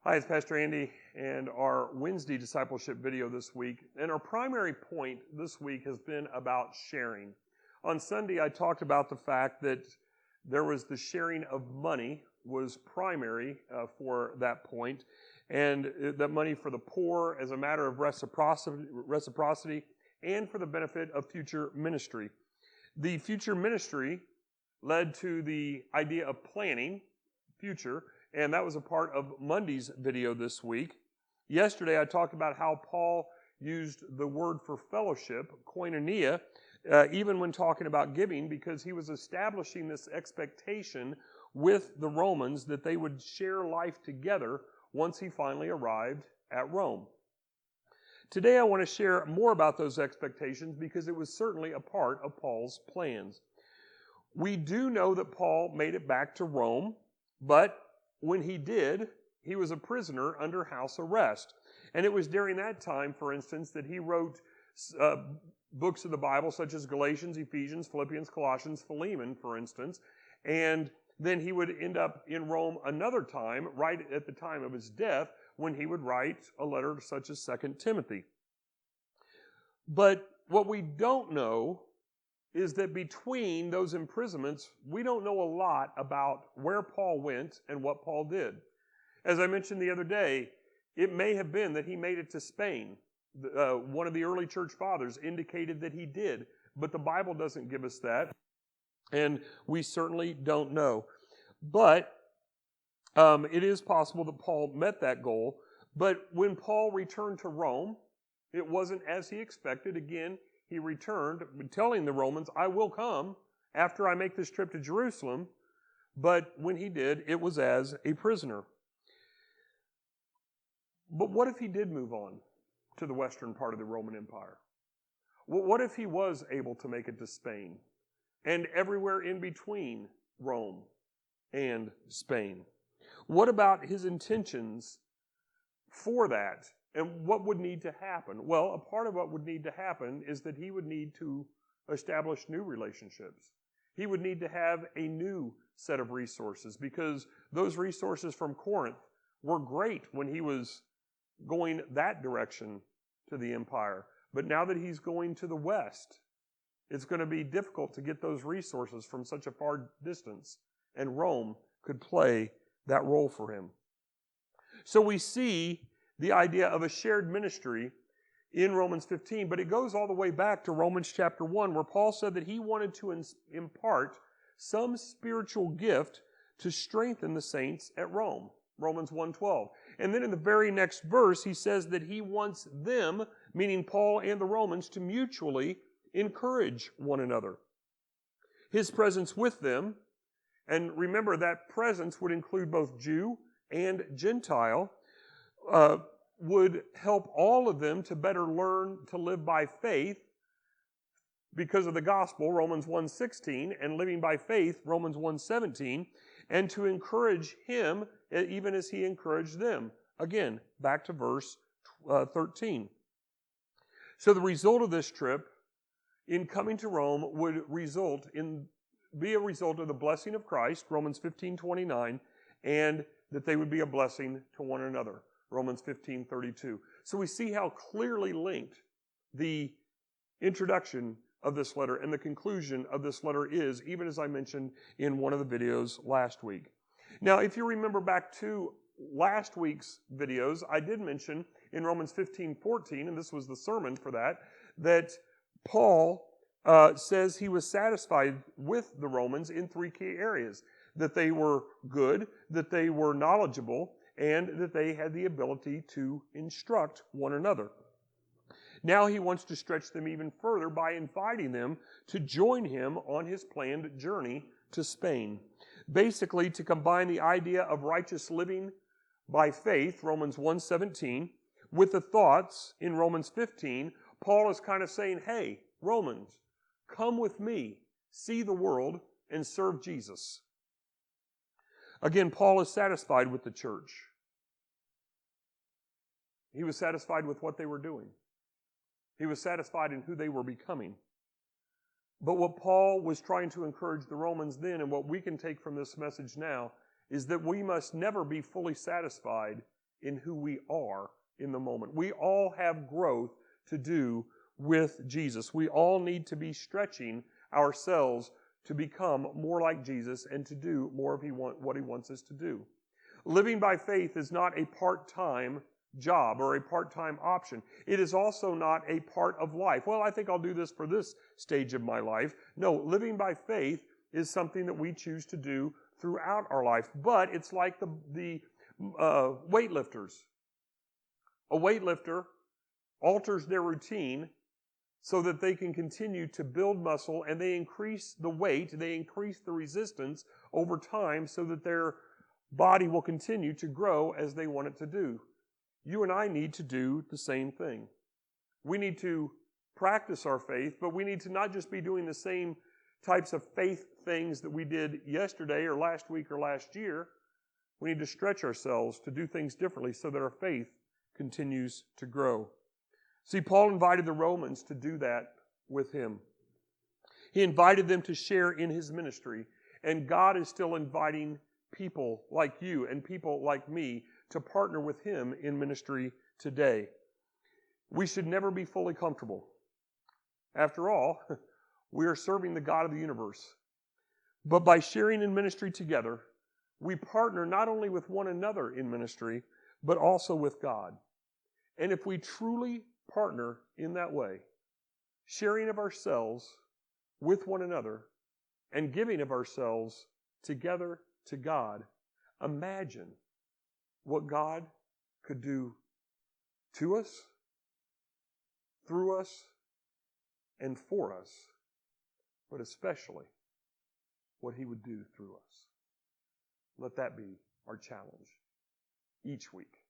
Hi, it's Pastor Andy and our Wednesday discipleship video this week. And our primary point this week has been about sharing. On Sunday, I talked about the fact that there was the sharing of money was primary for that point, and that money for the poor as a matter of reciprocity and for the benefit of future ministry. The future ministry led to the idea of planning future, and that was a part of Monday's video this week. Yesterday, I talked about how Paul used the word for fellowship, koinonia, even when talking about giving, because he was establishing this expectation with the Romans that they would share life together once he finally arrived at Rome. Today, I want to share more about those expectations because it was certainly a part of Paul's plans. We do know that Paul made it back to Rome, but when he did, he was a prisoner under house arrest. And it was during that time, for instance, that he wrote books of the Bible such as Galatians, Ephesians, Philippians, Colossians, Philemon, for instance. And then he would end up in Rome another time, right at the time of his death, when he would write a letter such as 2 Timothy. But what we don't know is that between those imprisonments, we don't know a lot about where Paul went and what Paul did. As I mentioned the other day, it may have been that he made it to Spain. One of the early church fathers indicated that he did, but the Bible doesn't give us that, and we certainly don't know. But it is possible that Paul met that goal, but when Paul returned to Rome, it wasn't as he expected. Again, he returned, telling the Romans, I will come after I make this trip to Jerusalem. But when he did, it was as a prisoner. But what if he did move on to the western part of the Roman Empire? What if he was able to make it to Spain and everywhere in between Rome and Spain? What about his intentions for that? And what would need to happen? Well, a part of what would need to happen is that he would need to establish new relationships. He would need to have a new set of resources because those resources from Corinth were great when he was going that direction to the empire. But now that he's going to the west, it's going to be difficult to get those resources from such a far distance. And Rome could play that role for him. So we see the idea of a shared ministry in Romans 15, but it goes all the way back to Romans chapter 1, where Paul said that he wanted to impart some spiritual gift to strengthen the saints at Rome, Romans 1:12. And then in the very next verse, he says that he wants them, meaning Paul and the Romans, to mutually encourage one another. His presence with them, and remember that presence would include both Jew and Gentile, would help all of them to better learn to live by faith because of the gospel, Romans 1:16, and living by faith, Romans 1:17, and to encourage him even as he encouraged them. Again, back to verse 13. So the result of this trip in coming to Rome would be a result of the blessing of Christ, Romans 15:29, and that they would be a blessing to one another. Romans 15:32. So we see how clearly linked the introduction of this letter and the conclusion of this letter is, even as I mentioned in one of the videos last week. Now, if you remember back to last week's videos, I did mention in Romans 15:14, and this was the sermon for that Paul says he was satisfied with the Romans in three key areas: that they were good, that they were knowledgeable, and that they had the ability to instruct one another. Now he wants to stretch them even further by inviting them to join him on his planned journey to Spain. Basically, to combine the idea of righteous living by faith, Romans 1:17, with the thoughts in Romans 15, Paul is kind of saying, hey, Romans, come with me, see the world, and serve Jesus. Again, Paul is satisfied with the church. He was satisfied with what they were doing. He was satisfied in who they were becoming. But what Paul was trying to encourage the Romans then, and what we can take from this message now, is that we must never be fully satisfied in who we are in the moment. We all have growth to do with Jesus. We all need to be stretching ourselves to become more like Jesus and to do more of what He wants us to do. Living by faith is not a part-time job or a part-time option. It is also not a part of life. Well, I think I'll do this for this stage of my life. No, living by faith is something that we choose to do throughout our life. But it's like the weightlifters. A weightlifter alters their routine so that they can continue to build muscle, and they increase the weight, they increase the resistance over time so that their body will continue to grow as they want it to do. You and I need to do the same thing. We need to practice our faith, but we need to not just be doing the same types of faith things that we did yesterday or last week or last year. We need to stretch ourselves to do things differently so that our faith continues to grow. See, Paul invited the Romans to do that with him. He invited them to share in his ministry, and God is still inviting people like you and people like me to partner with him in ministry today. We should never be fully comfortable. After all, we are serving the God of the universe. But by sharing in ministry together, we partner not only with one another in ministry, but also with God. And if we truly partner in that way, sharing of ourselves with one another and giving of ourselves together to God, imagine what God could do to us, through us, and for us, but especially what He would do through us. Let that be our challenge each week.